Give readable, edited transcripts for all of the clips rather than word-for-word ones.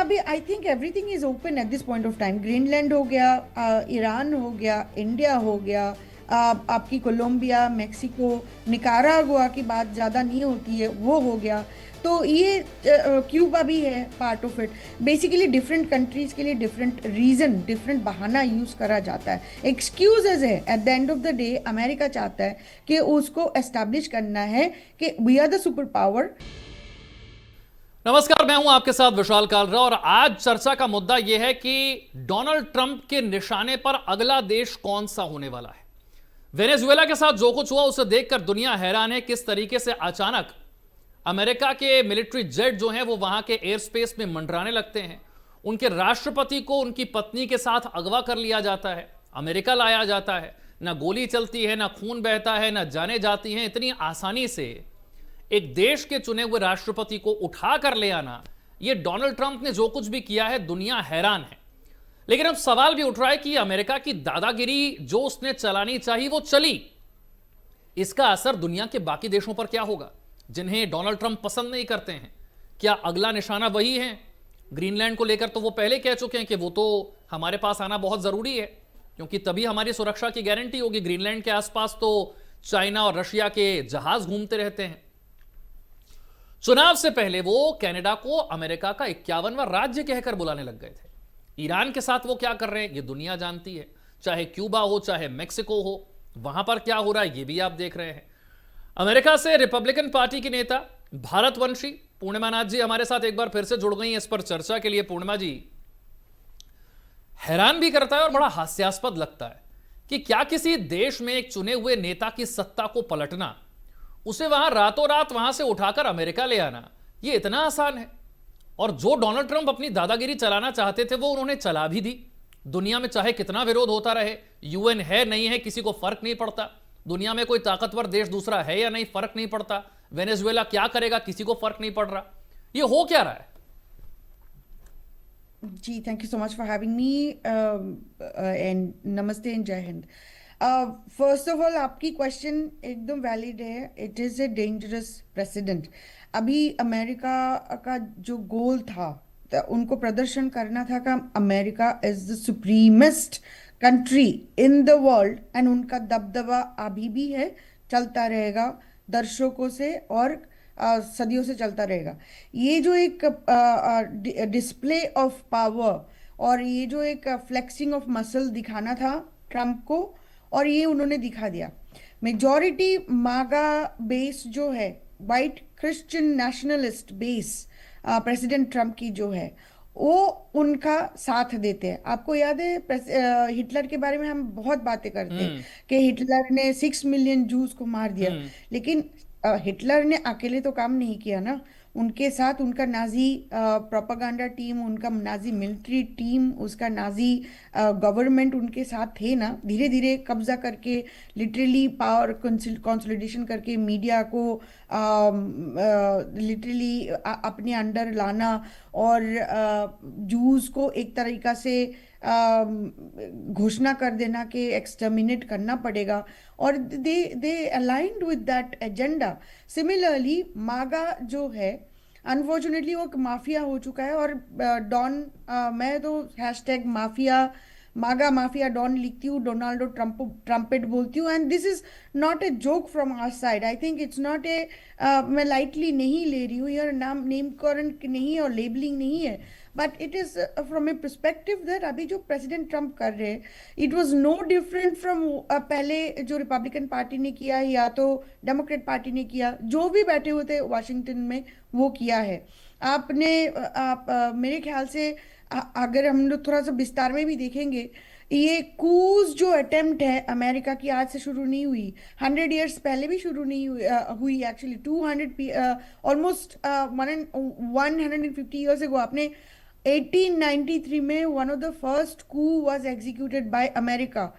अभी I think everything is open at this point of time. Greenland हो गया, Iran हो गया, इंडिया हो गया, आपकी कोलंबिया, मेक्सिको, निकारागुआ की बात ज़्यादा नहीं होती है, वो हो गया। तो ये क्यूबा भी है part of it. Basically different countries के लिए डिफरेंट रीजन, डिफरेंट बहाना यूज करा जाता है, एक्सक्यूजेज है। At the end of the day America चाहता है कि उसको एस्टैब्लिश करना है कि we are the super power. नमस्कार, मैं हूं आपके साथ विशाल कालरा और आज चर्चा का मुद्दा यह है कि डोनाल्ड ट्रंप के निशाने पर अगला देश कौन सा होने वाला है। वेनेजुएला के साथ जो कुछ हुआ उसे देखकर दुनिया हैरान है किस तरीके से अचानक अमेरिका के मिलिट्री जेट जो हैं वो वहां के एयर स्पेस में मंडराने लगते हैं। उनके राष्ट्रपति को उनकी पत्नी के साथ अगवा कर लिया जाता है, अमेरिका लाया जाता है। ना गोली चलती है, ना खून बहता है, ना जाने जाती हैं। इतनी आसानी से एक देश के चुने हुए राष्ट्रपति को उठा कर ले आना, यह डोनाल्ड ट्रंप ने जो कुछ भी किया है दुनिया हैरान है। लेकिन अब सवाल भी उठ रहा है कि अमेरिका की दादागिरी जो उसने चलानी चाहिए वो चली, इसका असर दुनिया के बाकी देशों पर क्या होगा जिन्हें डोनाल्ड ट्रंप पसंद नहीं करते हैं। क्या अगला निशाना वही है? ग्रीनलैंड को लेकर तो वो पहले कह चुके हैं कि वो तो हमारे पास आना बहुत जरूरी है क्योंकि तभी हमारी सुरक्षा की गारंटी होगी। ग्रीनलैंड के आसपास तो चाइना और रशिया के जहाज घूमते रहते हैं। चुनाव से पहले वो कनाडा को अमेरिका का 51वां राज्य कहकर बुलाने लग गए थे। ईरान के साथ वो क्या कर रहे हैं ये दुनिया जानती है। चाहे क्यूबा हो, चाहे मेक्सिको हो, वहां पर क्या हो रहा है ये भी आप देख रहे हैं। अमेरिका से रिपब्लिकन पार्टी की नेता भारतवंशी पूर्णिमा नाथ जी हमारे साथ एक बार फिर से जुड़ गई हैं इस पर चर्चा के लिए। पूर्णिमा जी, हैरान भी करता है और बड़ा हास्यास्पद लगता है कि क्या किसी देश में एक चुने हुए नेता की सत्ता को पलटना, उसे वहां रातों रात वहां से उठाकर अमेरिका ले आना, यह इतना आसान है। और जो डोनाल्ड ट्रंप अपनी दादागिरी चलाना चाहते थे वो उन्होंने चला भी दी। दुनिया में चाहे कितना विरोध होता रहे, यूएन है नहीं है किसी को फर्क नहीं पड़ता। दुनिया में कोई ताकतवर देश दूसरा है या नहीं फर्क नहीं पड़ता। वेनेजुएला क्या करेगा किसी को फर्क नहीं पड़ रहा। ये हो क्या रहा है? जी, thank you so much for having me and नमस्ते एंड जय हिंद। फर्स्ट ऑफ ऑल, आपकी क्वेश्चन एकदम वैलिड है। It is a dangerous precedent. अभी अमेरिका का जो गोल था, उनको प्रदर्शन करना था कि America is the supremest country in the world, and उनका दबदबा अभी भी है, चलता रहेगा दर्शकों से और सदियों से चलता रहेगा। ये जो एक डिस्प्ले ऑफ पावर और ये जो एक फ्लेक्सिंग ऑफ मसल दिखाना था ट्रम्प को, और ये उन्होंने दिखा दिया। मेजॉरिटी मागा बेस जो है, white Christian nationalist base, president Trump की जो है वो उनका साथ देते हैं। आपको याद है हिटलर के बारे में हम बहुत बातें करते हैं कि हिटलर ने 6 मिलियन जूस को मार दिया, लेकिन हिटलर ने अकेले तो काम नहीं किया ना। उनके साथ उनका नाजी प्रोपागेंडा टीम, उनका नाजी मिलिट्री टीम, उसका नाजी गवर्नमेंट उनके साथ थे ना। धीरे धीरे कब्जा करके, लिटरली पावर कंसोलिडेशन करके, मीडिया को लिटरली अपने अंडर लाना और जूस को एक तरीका से घोषणा कर देना कि एक्सटर्मिनेट करना पड़ेगा, और they aligned with that agenda. Similarly MAGA जो है, अनफॉर्चुनेटली वो माफिया हो चुका है। और डॉन, मैं तो hashtag mafia, MAGA mafia don लिखती हूँ, डोनाल्डो ट्रम्पेट बोलती हूँ। And this is not a joke from our side. I think it's not a, मैं लाइटली नहीं ले रही हूँ, यार नाम नेमकरण नहीं है और लेबलिंग नहीं है, but it is from a perspective that अभी जो प्रेसिडेंट ट्रम्प कर रहे हैं, it was no different from पहले जो रिपब्लिकन पार्टी ने किया या तो डेमोक्रेट पार्टी ने किया, जो भी बैठे हुए थे वाशिंगटन में वो किया है। आप मेरे ख्याल से अगर हम लोग थोड़ा सा विस्तार में भी देखेंगे, ये कूज जो अटेम्प्ट है अमेरिका की, आज से शुरू नहीं हुई, 100 ईयर्स पहले भी शुरू नहीं हुई एक्चुअली। 200 ऑलमोस्ट 150 ईयर्स एगो, आपने 1893 में one of the first coup was executed by America.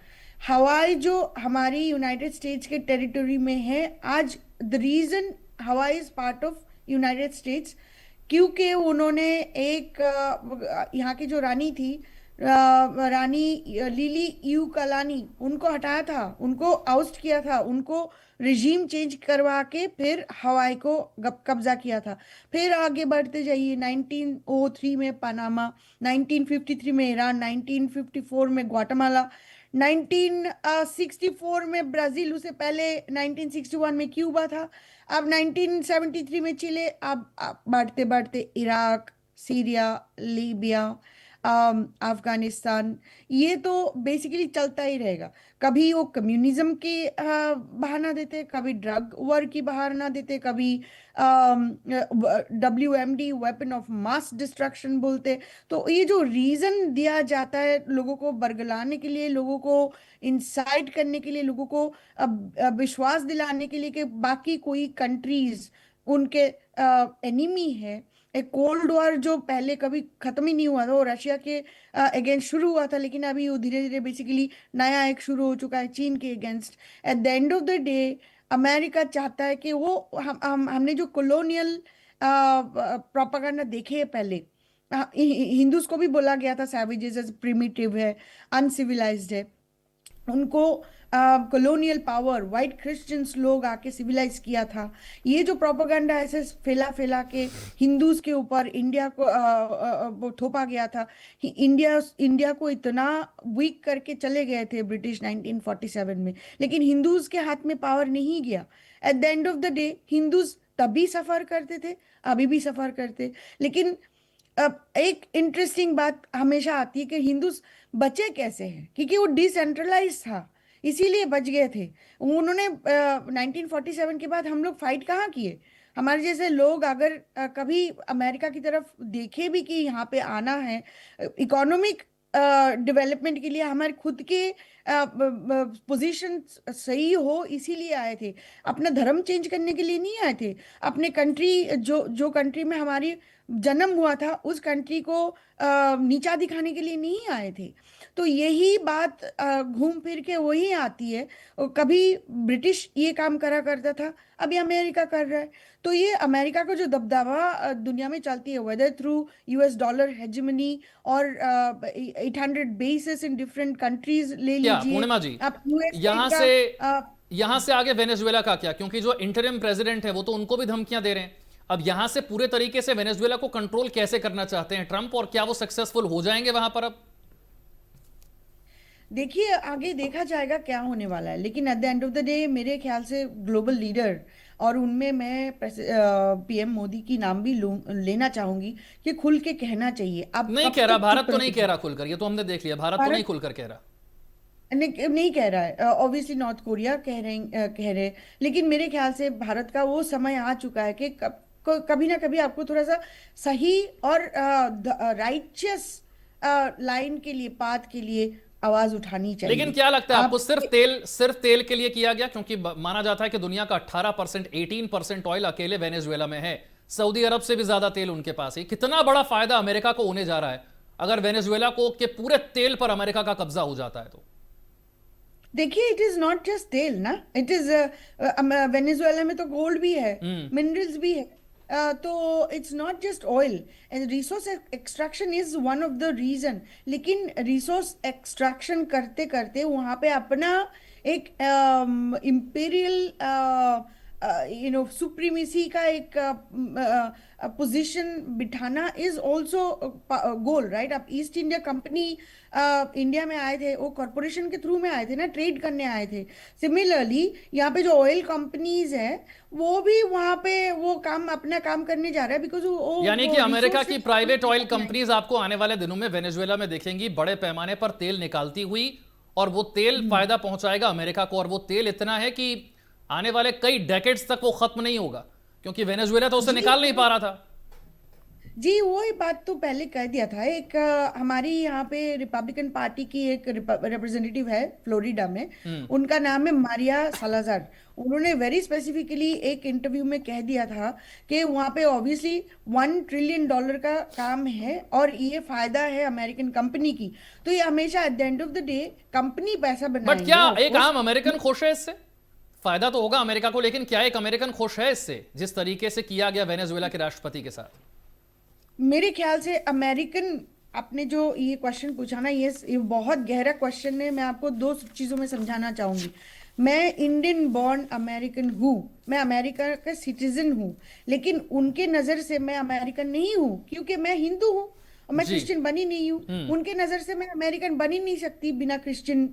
Hawaii जो हमारी यूनाइटेड स्टेट्स के टेरिटरी में है आज, द रीजन हवाई is part of United states, क्योंकि उन्होंने एक यहाँ की जो रानी थी, रानी लिली यू कलानी, उनको हटाया था, उनको आउस्ट किया था, उनको रिजीम चेंज करवा के फिर हवाई को कब्जा किया था। फिर आगे बढ़ते जाइए, 1903 में पनामा, 1953 में ईरान, 1954 में ग्वाटेमाला, 1964 में ब्राजील, उससे पहले 1961 में क्यूबा था, अब 1973 में चिले, अब बढ़ते बढ़ते इराक, सीरिया, लीबिया, अफगानिस्तान। ये तो बेसिकली चलता ही रहेगा। कभी वो कम्युनिज्म की बहाना देते, कभी ड्रग वॉर की बहाना देते, कभी WMD, weapon of mass destruction बोलते। तो ये जो रीजन दिया जाता है लोगों को बरगलाने के लिए, लोगों को इंसाइट करने के लिए, लोगों को विश्वास दिलाने के लिए कि बाकी कोई कंट्रीज उनके एनिमी है। एक कोल्ड वॉर जो पहले कभी खत्म ही नहीं हुआ था, वो रशिया के अगेंस्ट शुरू हुआ था, लेकिन अभी वो धीरे धीरे बेसिकली नया एक शुरू हो चुका है चीन के against. Eight the end of the day America चाहता है कि वो हमने जो कॉलोनियल प्रोपागेंडा देखे है पहले, हिंदूज को भी बोला गया था सैवेजेस, प्रिमिटिव है, अनसिविलाइज्ड है, उनको कॉलोनियल पावर, वाइट क्रिश्चियंस लोग आके सिविलाइज किया था। ये जो प्रोपेगेंडा ऐसे फैला फैला के हिंदूज के ऊपर इंडिया को वो थोपा गया था। इंडिया को इतना वीक करके चले गए थे ब्रिटिश 1947 में, लेकिन हिंदूज के हाथ में पावर नहीं गया। Eight the end of the day Hindus तभी सफर करते थे, अभी भी सफर करते। लेकिन अब एक इंटरेस्टिंग बात हमेशा आती है कि हिंदूज बचे कैसे हैं, क्योंकि वो डिसेंट्रलाइज था, इसीलिए बच गए थे। उन्होंने 1947 के बाद हम लोग फाइट कहाँ किए? हमारे जैसे लोग अगर कभी अमेरिका की तरफ देखे भी कि यहाँ पे आना है इकोनॉमिक डेवलपमेंट के लिए, हमारे खुद के पोजीशन सही हो इसीलिए आए थे, अपना धर्म चेंज करने के लिए नहीं आए थे। अपने कंट्री जो जो कंट्री में हमारी जन्म हुआ था उस कंट्री को नीचा दिखाने के लिए नहीं आए थे। तो यही बात घूम फिर के वही आती है। और कभी ब्रिटिश ये काम करा करता था, अभी अमेरिका कर रहा है। तो ये अमेरिका का जो दबदबा दुनिया में चलती है, whether through US dollar hegemony और 800 बेसिस इन डिफरेंट कंट्रीज ले क्या लीजिए पूर्णिमा जी, आप, यूएसए यहां का से यहां से आगे वेनेजुएला का क्या? क्योंकि जो इंटरिम प्रेसिडेंट है वो तो उनको भी धमकियां दे रहे हैं। अब यहां से पूरे तरीके से वेनेजुएला को कंट्रोल कैसे करना चाहते हैं ट्रंप, और क्या वो सक्सेसफुल हो जाएंगे वहां पर? अब देखिए आगे देखा जाएगा क्या होने वाला है, लेकिन eight the end of the day मेरे ख्याल से ग्लोबल लीडर, और उनमें मैं PM मोदी की नाम भी लेना चाहूंगी कि खुल के कहना चाहिए। अब नहीं कब कह रहा, तक भारत चुप तो नहीं कह रहेंगे? रहा खुलकर, ये तो हमने देख लिया, भारत तो नहीं भारत खुलकर कह रहा। नहीं कह रहा है, ऑब्वियसली नॉर्थ कोरिया कह रहे, लेकिन मेरे ख्याल से भारत का वो समय आ चुका है कि कभी ना कभी आपको थोड़ा सा सही और राइचियस लाइन के लिए, पाथ के लिए आवाज उठानी लेकिन चाहिए। क्या लगता है आपको, आप सिर्फ तेल के लिए किया गया? क्योंकि माना जाता है कि दुनिया का 18%, 18% ऑयल अकेले वेनेजुएला में है। सऊदी अरब से भी ज्यादा तेल उनके पास है। कितना बड़ा फायदा अमेरिका को होने जा रहा है अगर वेनेजुएला को के पूरे तेल पर अमेरिका का कब्जा हो जाता है तो? देखिए इट इज नॉट जस्ट तेल ना, इट इज वेनेजुएला में तो गोल्ड भी है, मिनरल्स भी है। तो it's not just oil, and resource extraction is one of the reason. लेकिन रिसोर्स एक्सट्रैक्शन करते करते वहां पे अपना एक इम्पीरियल सुप्रीमेसी का एक पोजीशन बिठाना इज ऑल्सो गोल, राइट? आप ईस्ट इंडिया कंपनी इंडिया में आए थे, वो कॉरपोरेशन के थ्रू में आए थे ना, ट्रेड करने आए थे। सिमिलरली यहाँ पे जो ऑयल कंपनीज है वो भी वहां पे वो काम, अपना काम करने जा रहा है, बिकॉज वो यानी कि अमेरिका की resources प्राइवेट ऑयल कंपनीज आपको आने वाले दिनों में वेनेजुएला में देखेंगी बड़े पैमाने पर तेल निकालती हुई, और वो तेल फायदा पहुंचाएगा अमेरिका को, और वो तेल इतना है कि आने वाले कई डेकेड्स तक वो खत्म नहीं होगा, क्योंकि वेनेजुएला तो उसे निकाल नहीं पा रहा था। जी वो ही बात तो पहले कह दिया था। एक हमारी यहाँ पे रिपब्लिकन पार्टी की एक रिप्रेजेंटेटिव है फ्लोरिडा में, उनका नाम है मारिया सालाजार। उन्होंने वेरी स्पेसिफिकली एक इंटरव्यू में कह दिया था कि वहाँ पे ऑब्वियसली $1 ट्रिलियन का काम है और ये फायदा है अमेरिकन कंपनी की। तो ये हमेशा eight the end of the day company पैसा बट बनाएंगे। क्या Of एक course, आम अमेरिकन खुश है इससे? फायदा तो होगा अमेरिका को, लेकिन क्या एक अमेरिकन खुश है इससे, जिस तरीके से किया गया वेनेजुएला के राष्ट्रपति के साथ? मेरे ख्याल से अमेरिकन आपने जो ये क्वेश्चन पूछा ना, ये बहुत गहरा क्वेश्चन है। मैं आपको दो चीजों में समझाना चाहूंगी। मैं इंडियन बॉर्न अमेरिकन हूँ, मैं अमेरिका का सिटीजन हूँ, लेकिन उनके नजर से मैं अमेरिकन नहीं हूँ, क्योंकि मैं हिंदू हूँ और मैं जी। क्रिश्चियन बनी नहीं हूँ। हम्म। उनके नजर से मैं अमेरिकन बन ही नहीं सकती बिना क्रिश्चियन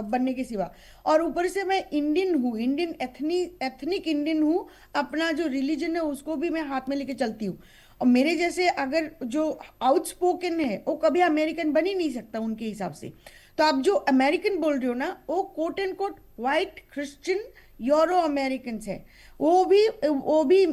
बनने के सिवा। और ऊपर से मैं इंडियन हूँ, इंडियन एथनिक इंडियन हूँ। अपना जो रिलीजन है उसको भी मैं हाथ में लेके चलती हूँ। और मेरे जैसे अगर जो आउटस्पोकन है वो कभी अमेरिकन बन ही नहीं सकता उनके हिसाब से। तो आप जो अमेरिकन बोल रहे हो ना, वो quote and quote white Christian Euro American है। वो भी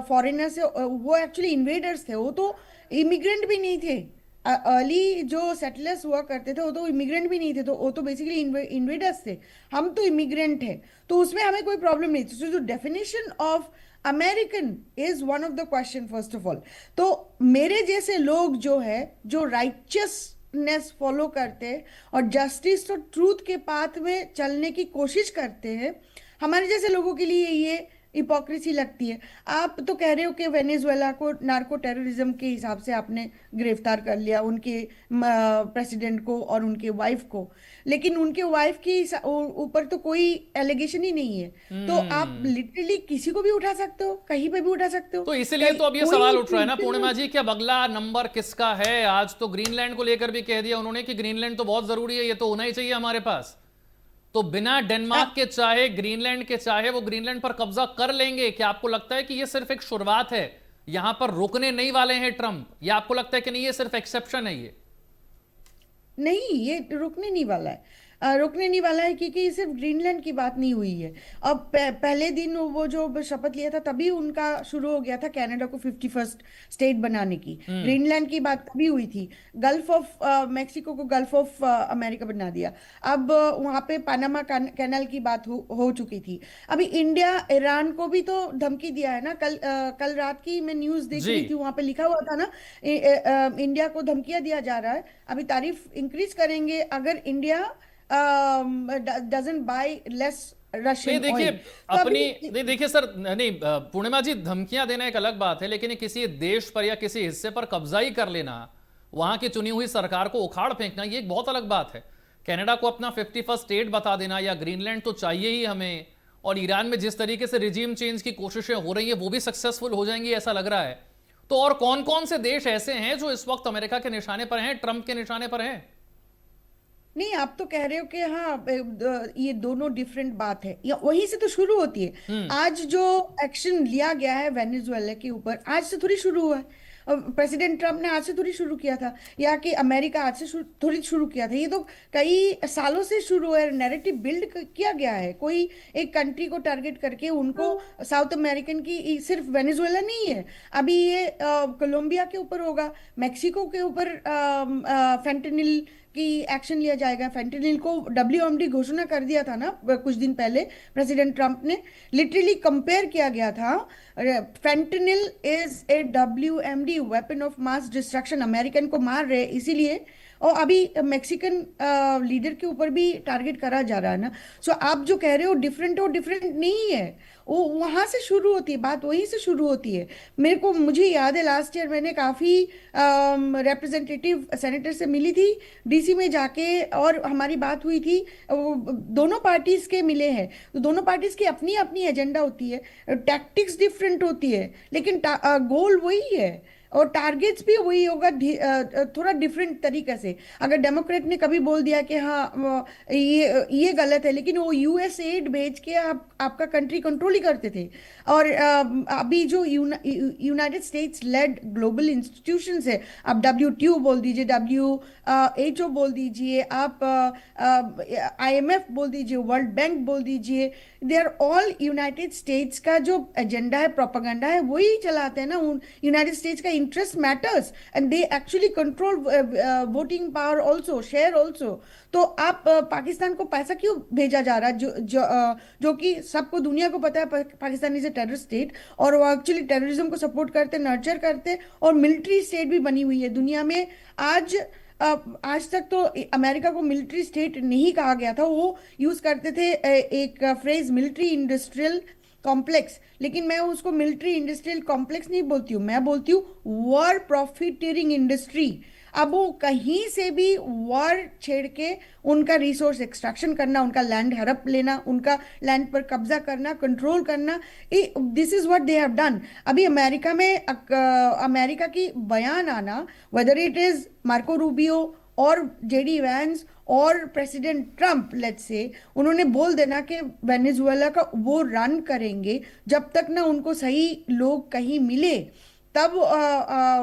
फॉरेनर्स है। वो एक्चुअली इन्वेडर्स थे, वो तो इमिग्रेंट भी नहीं थे। अर्ली जो सेटलर्स हुआ करते थे वो तो इमिग्रेंट भी नहीं थे, तो वो तो बेसिकली इन्वेडर्स थे। हम तो इमिग्रेंट है, तो उसमें हमें कोई प्रॉब्लम नहीं थी। जो definition of American is one of the question first of all. तो मेरे जैसे लोग जो है, जो राइचियसनेस फॉलो करते हैं और जस्टिस और ट्रूथ के पाथ में चलने की कोशिश करते हैं, हमारे जैसे लोगों के लिए ये हिपोक्रेसी लगती है। आप तो कह रहे हो कि वेनेजुएला को नार्को टेररिज्म के हिसाब से आपने गिरफ्तार कर लिया, उनके प्रेसिडेंट को और उनके वाइफ को, लेकिन उनके वाइफ की ऊपर तो कोई एलिगेशन ही नहीं है। तो आप हम्म। लिटरली किसी को भी उठा सकते हो, कहीं पे भी उठा सकते हो। तो इसीलिए कहीं तो अब ये कोई सवाल उठ रहा है ना पूर्णिमा रीजन। जी कि अब अगला नंबर किसका है। आज तो ग्रीनलैंड को लेकर भी कह दिया उन्होंने कि ग्रीनलैंड तो बहुत जरूरी है, ये तो होना ही चाहिए हमारे पास। तो बिना डेनमार्क के चाहे ग्रीनलैंड के चाहे वो ग्रीनलैंड पर कब्जा कर लेंगे। क्या आपको लगता है कि ये सिर्फ एक शुरुआत है, यहां पर रुकने नहीं वाले हैं ट्रंप, या आपको लगता है कि नहीं ये सिर्फ एक्सेप्शन है ये? नहीं, ये रुकने नहीं वाला है। रुकने नहीं वाला है, क्योंकि ये सिर्फ ग्रीनलैंड की बात नहीं हुई है। अब पहले दिन वो जो शपथ लिया था तभी उनका शुरू हो गया था कनाडा को 51st स्टेट बनाने की। हम्म। ग्रीनलैंड की बात तभी हुई थी। गल्फ ऑफ मेक्सिको को गल्फ ऑफ अमेरिका बना दिया। अब वहाँ पे पानामा कैनाल की बात हो चुकी थी। अभी इंडिया ईरान को भी तो धमकी दिया है ना। कल रात की मैं न्यूज़ देख जी। रही थी, वहाँ पे लिखा हुआ था ना, इंडिया को धमकियां दिया जा रहा है। अभी तारीफ इंक्रीज करेंगे अगर इंडिया डजंट बाय लेस नहीं रशियन देखिए, ऑयल। तो अपनी अभी नहीं देखिए सर, नहीं पूर्णिमा जी, धमकियां देना एक अलग बात है, लेकिन किसी देश पर या किसी हिस्से पर कब्जा ही कर लेना, वहां की चुनी हुई सरकार को उखाड़ फेंकना, ये एक बहुत अलग बात है। कनाडा को अपना 51st स्टेट बता देना, या ग्रीनलैंड तो चाहिए ही हमें, और ईरान में जिस तरीके से रिजीम चेंज की कोशिशें हो रही है वो भी सक्सेसफुल हो जाएंगी ऐसा लग रहा है। तो और कौन कौन से देश ऐसे हैं जो इस वक्त अमेरिका के निशाने पर हैं, ट्रंप के निशाने पर हैं? नहीं, आप तो कह रहे हो कि हाँ, ये दोनों डिफरेंट बात है, या वहीं से तो शुरू होती है। हम्म। आज जो एक्शन लिया गया है वेनेजुएला के ऊपर, आज से थोड़ी शुरू हुआ है। प्रेसिडेंट ट्रम्प ने आज से थोड़ी शुरू किया था, या कि अमेरिका आज से थोड़ी शुरू किया था। ये तो कई सालों से शुरू है, नैरेटिव बिल्ड किया गया है। कोई एक कंट्री को टारगेट करके उनको, साउथ अमेरिकन की, सिर्फ वेनेजुएला नहीं है। अभी ये कोलंबिया के ऊपर होगा, मेक्सिको के ऊपर फेंटेनिल की एक्शन लिया जाएगा। फेंटेनिल को WMD घोषणा कर दिया था ना कुछ दिन पहले प्रेसिडेंट ट्रम्प ने। लिटरली कंपेयर किया गया था, fentanyl is a WMD, weapon of mass destruction. American को मार रहे इसीलिए। और अभी मेक्सिकन लीडर के ऊपर भी टारगेट करा जा रहा है ना। सो आप जो कह रहे हो डिफरेंट, वो डिफरेंट नहीं है। वो वहां से शुरू होती है बात, वहीं से शुरू होती है। मुझे याद है लास्ट ईयर मैंने काफी रिप्रेजेंटेटिव सेनेटर से मिली थी DC में जाके, और हमारी बात हुई थी। दोनों पार्टीज के मिले हैं, तो दोनों पार्टीज की अपनी अपनी एजेंडा होती है, टैक्टिक्स डिफरेंट होती है, लेकिन गोल वही है और टारगेट्स भी वही होगा, थोड़ा डिफरेंट तरीके से। अगर डेमोक्रेट ने कभी बोल दिया कि हाँ ये गलत है, लेकिन वो US एड भेज के आपका कंट्री कंट्रोल ही करते थे। और अभी जो United States led global institutions है, आप WTO बोल दीजिए, WHO बोल दीजिए, आप IMF बोल दीजिए, वर्ल्ड बैंक बोल दीजिए, they are all United States का जो एजेंडा है, प्रोपागेंडा है, वही चलाते हैं ना। यूनाइटेड स्टेट्स का interest matters and they actually control voting power also, share also. तो आप पाकिस्तान को पैसा क्यों भेजा जा रहा है, जो कि सबको दुनिया को पता है Pakistan is a terrorist state, और वो एक्चुअली टेररिज्म को सपोर्ट करते, नर्चर करते, और मिलिट्री स्टेट भी बनी हुई है दुनिया में। आज आज तक तो अमेरिका को मिलिट्री स्टेट नहीं कहा गया था। वो यूज करते थे एक फ्रेज, मिलिट्री इंडस्ट्रियल कॉम्प्लेक्स, लेकिन मैं उसको मिलिट्री इंडस्ट्रियल कॉम्प्लेक्स नहीं बोलती हूँ, मैं बोलती हूँ वॉर प्रॉफिटेरिंग इंडस्ट्री। अब वो कहीं से भी वॉर छेड़ के उनका रिसोर्स एक्सट्रैक्शन करना, उनका लैंड हड़प लेना, उनका लैंड पर कब्जा करना, कंट्रोल करना, this is what they have done. अभी अमेरिका में अमेरिका की बयान आना, whether it is Marco Rubio और जेडी वैंस और प्रेसिडेंट ट्रम्प, लेट्स से, उन्होंने बोल देना कि वेनेजुएला का वो रन करेंगे जब तक ना उनको सही लोग कहीं मिले, तब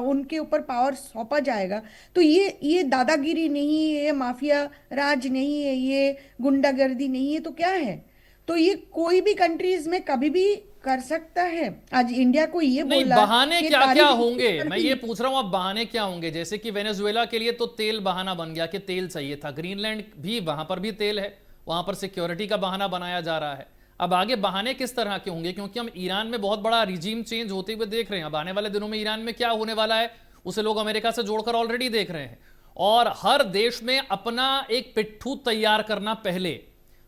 उनके ऊपर पावर सौंपा जाएगा। तो ये दादागिरी नहीं है, ये माफिया राज नहीं है, ये गुंडागर्दी नहीं है, तो क्या है? तो ये कोई भी कंट्रीज में कभी भी कर सकता है। आज इंडिया को ये नहीं, बोला बहाने कि क्या क्या तारीख होंगे, मैं करती ये है। पूछ रहा हूं, अब बहाने क्या होंगे? जैसे कि वेनेजुएला के लिए तो तेल बहाना बन गया कि तेल चाहिए था, ग्रीनलैंड भी, वहां पर भी तेल है, वहां पर सिक्योरिटी का बहाना बनाया जा रहा है। अब आगे बहाने किस तरह के होंगे? क्योंकि हम ईरान में बहुत बड़ा रिजीम चेंज होते हुए देख रहे हैं। अब आने वाले दिनों में ईरान में क्या होने वाला है उसे लोग अमेरिका से जोड़कर ऑलरेडी देख रहे हैं। और हर देश में अपना एक पिट्ठू तैयार करना, पहले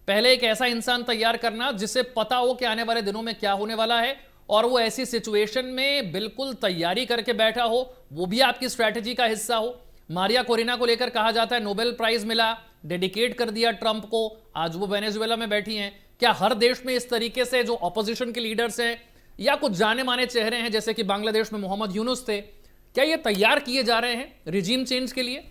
पहले एक ऐसा इंसान तैयार करना जिसे पता हो कि आने वाले दिनों में क्या होने वाला है, और वो ऐसी सिचुएशन में बिल्कुल तैयारी करके बैठा हो, वो भी आपकी स्ट्रैटेजी का हिस्सा हो। मारिया कोरिना को लेकर कहा जाता है नोबेल प्राइज मिला, डेडिकेट कर दिया ट्रंप को, आज वो वेनेजुएला में बैठी हैं। क्या हर देश में इस तरीके से जो ऑपोजिशन के लीडर्स हैं या कुछ जाने माने चेहरे हैं, जैसे कि बांग्लादेश में मोहम्मद यूनुस थे, क्या ये तैयार किए जा रहे हैं रिजीम चेंज के लिए?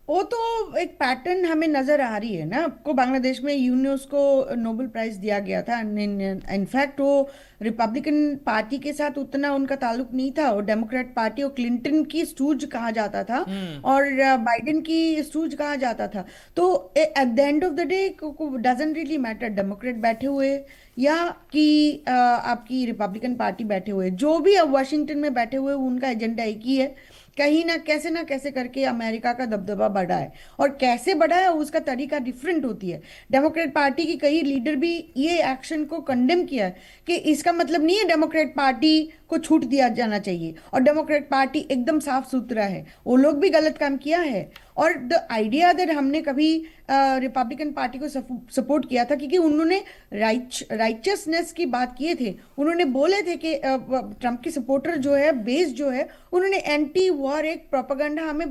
वो तो एक पैटर्न हमें नजर आ रही है ना। आपको बांग्लादेश में यूनुस को नोबेल प्राइज दिया गया था। इनफैक्ट वो रिपब्लिकन पार्टी के साथ उतना उनका ताल्लुक नहीं था, और डेमोक्रेट पार्टी, और क्लिंटन की स्टूज कहा जाता था और बाइडेन की स्टूज कहा जाता था। तो eight the end of the day doesn't really matter Democrat बैठे हुए या कि आपकी रिपब्लिकन पार्टी बैठे हुए, जो भी अब वाशिंगटन में बैठे हुए, उनका एजेंडा एक ही है, कहीं ना कैसे करके अमेरिका का दबदबा बढ़ा है। और कैसे बढ़ा है उसका तरीका डिफरेंट होती है। डेमोक्रेट पार्टी की कई लीडर भी ये एक्शन को कंडेम किया है कि इसका मतलब नहीं है डेमोक्रेट पार्टी को छूट दिया जाना चाहिए और डेमोक्रेट पार्टी एकदम साफ सुथरा है, वो लोग भी गलत काम किया है। और द आइडिया दैट हमने कभी रिपब्लिकन पार्टी को सपोर्ट किया था क्योंकि उन्होंने राइचसनेस की बात किए थे। उन्होंने बोले थे कि ट्रम्प के सपोर्टर जो है, बेस जो है, उन्होंने एंटी वॉर एक प्रोपागेंडा हमें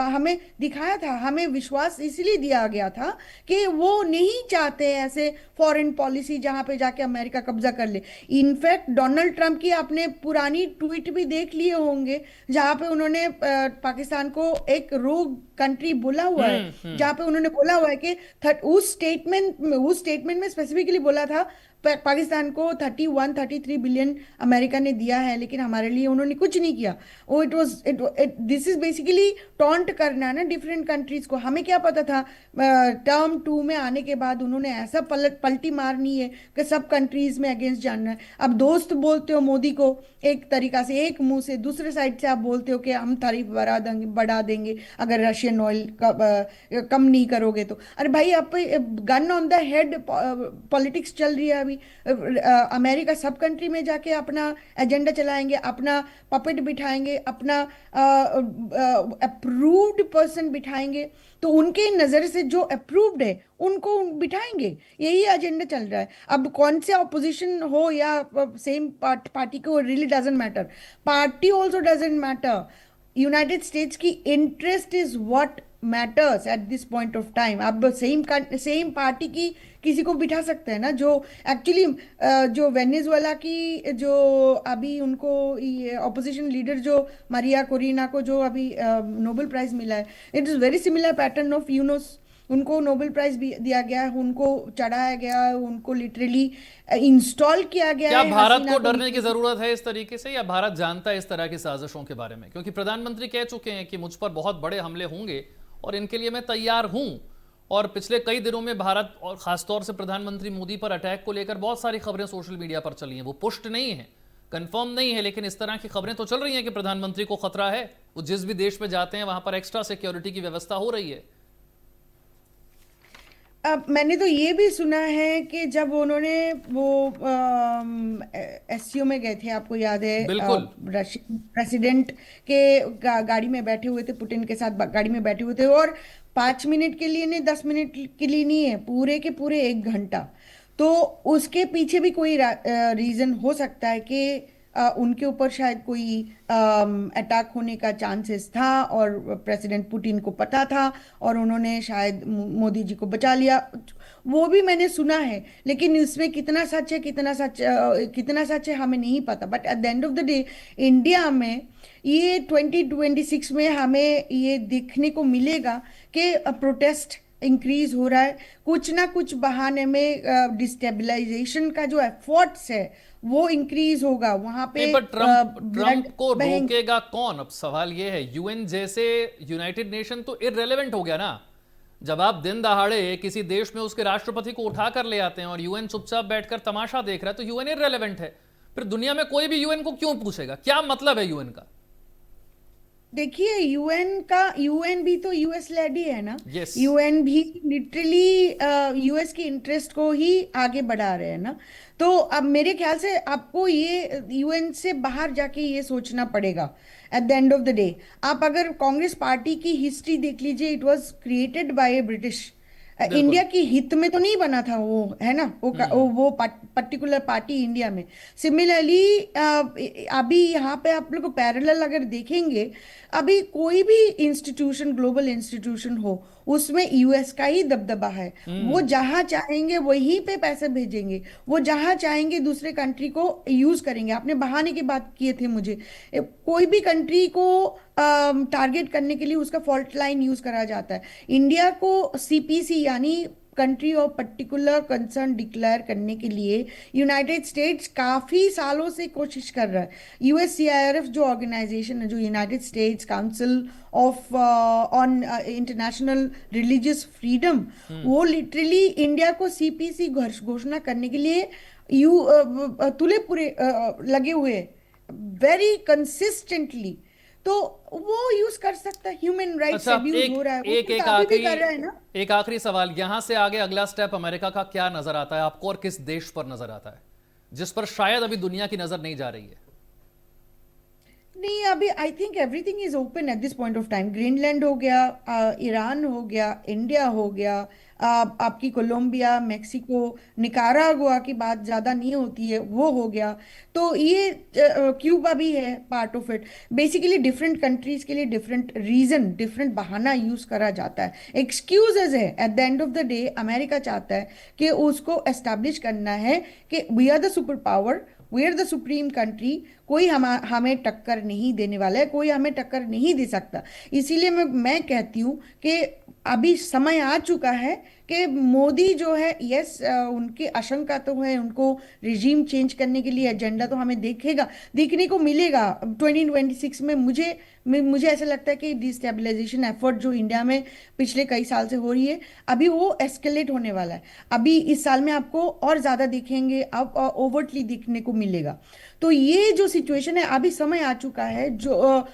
हमें दिखाया था। हमें विश्वास इसलिए दिया गया था कि वो नहीं चाहते ऐसे फॉरेन पॉलिसी जहां पे जाके अमेरिका कब्जा कर ले। इनफैक्ट डोनाल्ड ट्रंप की आपने पुरानी ट्वीट भी देख लिए होंगे जहां पे उन्होंने पाकिस्तान को एक रोग कंट्री बोला हुआ है, जहां पे उन्होंने बोला हुआ है कि उस स्टेटमेंट में स्पेसिफिकली बोला था पाकिस्तान को 31-33 बिलियन अमेरिका ने दिया है, लेकिन हमारे लिए उन्होंने कुछ नहीं किया। वो it was this is basically taunt करना ना डिफरेंट कंट्रीज को। हमें क्या पता था टर्म 2 में आने के बाद उन्होंने ऐसा पलटी मारनी है कि सब कंट्रीज में अगेंस्ट जानना है। अब दोस्त बोलते हो मोदी को एक तरीका से, एक मुंह से, दूसरे साइड से आप बोलते हो कि हम तारीफ बढ़ा देंगे अगर रशियन ऑयल कम नहीं करोगे तो। अरे भाई, आप gun on the head politics चल रही है अभी। अमेरिका सब कंट्री में जाके अपना एजेंडा चलाएंगे, अपना पपेट बिठाएंगे, अपना अप्रूव्ड पर्सन बिठाएंगे, तो उनके नजर से जो अप्रूव्ड है उनको बिठाएंगे। यही एजेंडा चल रहा है। अब कौन से ऑपोजिशन हो या सेम पार्टी को, really doesn't matter. Party also doesn't matter. United States की interest is what matters at this point of time. अब सेम पार्टी की किसी को बिठा सकते हैं ना, जो एक्चुअली जो वेनेजुएला की जो अभी उनको ऑपोजिशन लीडर जो मारिया कोरिना को जो अभी नोबेल प्राइज मिला है, it is very similar pattern of Yunus. उनको नोबेल प्राइज भी दिया गया है, उनको चढ़ाया गया है, उनको लिटरली इंस्टॉल किया गया क्या है। भारत हसीना को को डरने की जरूरत है इस तरीके से, या भारत जानता है इस तरह की साजिशों के बारे में? क्योंकि प्रधानमंत्री कह चुके हैं कि मुझ पर बहुत बड़े हमले होंगे और इनके लिए मैं तैयार हूं। और पिछले कई दिनों में भारत और खासतौर से प्रधानमंत्री मोदी पर अटैक को लेकर बहुत सारी खबरें सोशल मीडिया पर चली हैं। वो पुष्ट नहीं है, कंफर्म नहीं है, लेकिन इस तरह की खबरें तो चल रही हैं कि प्रधानमंत्री को खतरा है। वो जिस भी देश में जाते हैं वहां पर एक्स्ट्रा सिक्योरिटी की व्यवस्था हो रही है। अब मैंने तो ये भी सुना है कि जब उन्होंने वो एससीओ में गए थे, आपको याद है, बिल्कुल। रशियन प्रेसिडेंट के गाड़ी में बैठे हुए थे, पुतिन के साथ गाड़ी में बैठे हुए थे, और 5 मिनट के लिए नहीं, 10 मिनट के लिए नहीं है, पूरे के पूरे 1 घंटा। तो उसके पीछे भी कोई रीजन हो सकता है कि उनके ऊपर शायद कोई अटैक होने का चांसेस था और प्रेसिडेंट पुतिन को पता था और उन्होंने शायद मोदी जी को बचा लिया। वो भी मैंने सुना है, लेकिन इसमें कितना सच है कितना सच है हमें नहीं पता। But at the end of the day India में ये 2026 में हमें ये देखने को मिलेगा कि प्रोटेस्ट इंक्रीज हो रहा है, कुछ ना कुछ बहाने में डिस्टेबलाइजेशन का जो एफर्ट्स है वो इंक्रीज होगा वहां पे। नहीं, पर ट्रम्प ब्लड ट्रम्प को बहेंगे। रोकेगा कौन? अब सवाल यह है, यूएन जैसे यूनाइटेड नेशन तो इररेलेवेंट हो गया ना। जब आप दिन दहाड़े किसी देश में उसके राष्ट्रपति को उठा कर ले आते हैं और यूएन चुपचाप बैठकर तमाशा देख रहा है, तो यूएन इररेलेवेंट है। फिर दुनिया में कोई भी यूएन को क्यों पूछेगा? क्या मतलब है यूएन का? देखिए, यूएन भी तो यूएस लेड ही है ना। यस। यूएन भी लिटरली यूएस के इंटरेस्ट को ही आगे बढ़ा रहे हैं ना। तो अब मेरे ख्याल से आपको ये यूएन से बाहर जाके ये सोचना पड़ेगा eight the end of the day. आप अगर कांग्रेस पार्टी की हिस्ट्री देख लीजिए, it was created by British. India बिल्कुल। की हित में तो नहीं बना था वो, है ना। वो पर्टिकुलर पार्टी इंडिया में। सिमिलरली अभी यहाँ पे आप लोग को पैरेलल अगर देखेंगे, अभी कोई भी इंस्टीट्यूशन, ग्लोबल इंस्टीट्यूशन हो, उसमें यूएस का ही दबदबा है। वो जहां चाहेंगे वहीं पे पैसे भेजेंगे, वो जहां चाहेंगे दूसरे कंट्री को यूज करेंगे। आपने बहाने की बात किए थे मुझे, कोई भी कंट्री को टारगेट करने के लिए उसका फॉल्ट लाइन यूज करा जाता है। इंडिया को सीपीसी यानी country of particular concern declare करने के लिए यूनाइटेड स्टेट्स काफी सालों से कोशिश कर रहा है। यूएससीआईआरएफ जो ऑर्गेनाइजेशन है, जो United states council of on international religious freedom, वो लिटरली इंडिया को सीपीसी घोषणा करने के लिए तुले पूरे लगे हुए, वेरी कंसिस्टेंटली। तो वो यूज कर सकता है। ह्यूमन राइट्स अच्छा, अब्यूज हो रहा है, वो एक तो एक अभी भी आखिरी कर रहा है ना। एक आखिरी सवाल, यहां से आगे अगला स्टेप अमेरिका का क्या नजर आता है आपको, और किस देश पर नजर आता है जिस पर शायद अभी दुनिया की नजर नहीं जा रही है? नहीं, अभी I think everything is open at this point of time. Greenland हो गया, ईरान हो गया, इंडिया हो गया, आपकी कोलंबिया, मेक्सिको, निकारागुआ की बात ज्यादा नहीं होती है, वो हो गया। तो ये क्यूबा भी है part of it. Basically different countries के लिए डिफरेंट रीजन, डिफरेंट बहाना यूज करा जाता है, एक्सक्यूजेज है। At the end of the day America चाहता है कि उसको एस्टैब्लिश करना है कि we are the super power, we are the supreme country. कोई हमें टक्कर नहीं देने वाला है, कोई हमें टक्कर नहीं दे सकता। इसीलिए मैं कहती हूँ कि अभी समय आ चुका है कि मोदी जो है, यस, उनकी आशंका तो है, उनको रिजीम चेंज करने के लिए एजेंडा तो हमें देखने को मिलेगा 2026 में। मुझे ऐसा लगता है कि डिस्टेबलाइजेशन एफर्ट जो इंडिया में पिछले कई साल से हो रही है, अभी वो एस्केलेट होने वाला है। अभी इस साल में आपको और ज्यादा दिखेंगे, अब ओवरटली दिखने को मिलेगा। तो ये जो सिचुएशन है, अभी समय आ चुका है जो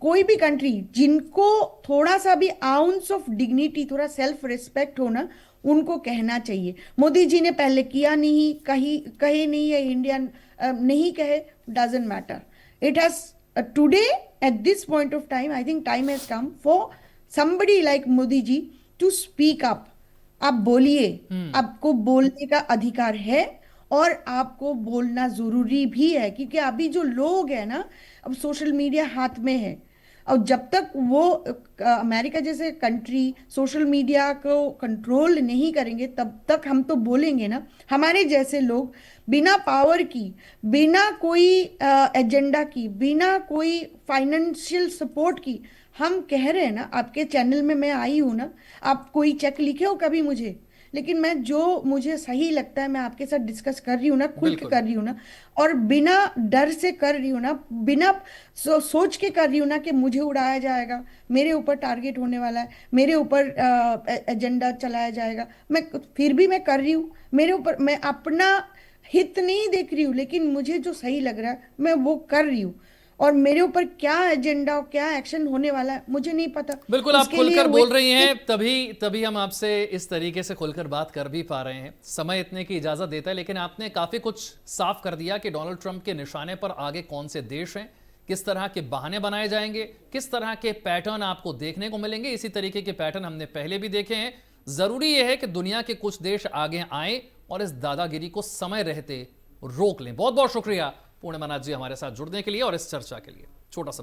कोई भी कंट्री जिनको थोड़ा सा भी आउंस ऑफ डिग्निटी, थोड़ा सेल्फ रिस्पेक्ट हो ना, उनको कहना चाहिए। मोदी जी ने पहले किया नहीं, कहे नहीं है इंडिया, नहीं कहे, doesn't matter. It has today at this point of time, I think time has come for somebody like Modi ji to speak up. आप बोलिए, आपको बोलने का अधिकार है और आपको बोलना जरूरी भी है, क्योंकि अभी जो लोग हैं ना, अब सोशल मीडिया हाथ में है। और जब तक वो अमेरिका जैसे कंट्री सोशल मीडिया को कंट्रोल नहीं करेंगे, तब तक हम तो बोलेंगे ना। हमारे जैसे लोग बिना पावर की, बिना कोई एजेंडा की, बिना कोई फाइनेंशियल सपोर्ट की हम कह रहे हैं ना। आपके चैनल में मैं आई हूं ना, आप कोई चेक लिखे हो कभी मुझे, लेकिन मैं जो मुझे सही लगता है मैं आपके साथ डिस्कस कर रही हूँ ना, खुल के बिल्कुल। कर रही हूँ ना, और बिना डर से कर रही हूँ ना, बिना सोच के कर रही हूँ ना कि मुझे उड़ाया जाएगा, मेरे ऊपर टारगेट होने वाला है, मेरे ऊपर एजेंडा चलाया जाएगा। मैं फिर भी मैं कर रही हूँ, मेरे ऊपर मैं अपना हित नहीं देख रही हूँ, लेकिन मुझे जो सही लग रहा है मैं वो कर रही हूँ। और मेरे ऊपर क्या एजेंडा और क्या एक्शन होने वाला है मुझे नहीं पता। बिल्कुल, आप उसके लिए खुलकर बोल रही हैं, तभी तभी हम आपसे इस तरीके से खुलकर बात कर भी पा रहे हैं। समय इतने की इजाजत देता है, लेकिन आपने काफी कुछ साफ कर दिया कि डोनाल्ड ट्रंप के निशाने पर आगे कौन से देश हैं, किस तरह के बहाने बनाए जाएंगे, किस तरह के पैटर्न आपको देखने को मिलेंगे। इसी तरीके के पैटर्न हमने पहले भी देखे हैं। जरूरी यह है कि दुनिया के कुछ देश आगे आए, और इस दादागिरी को समय रहते रोक लें। बहुत बहुत शुक्रिया पूर्णिमा नाथ जी हमारे साथ जुड़ने के लिए और इस चर्चा के लिए। छोटा सा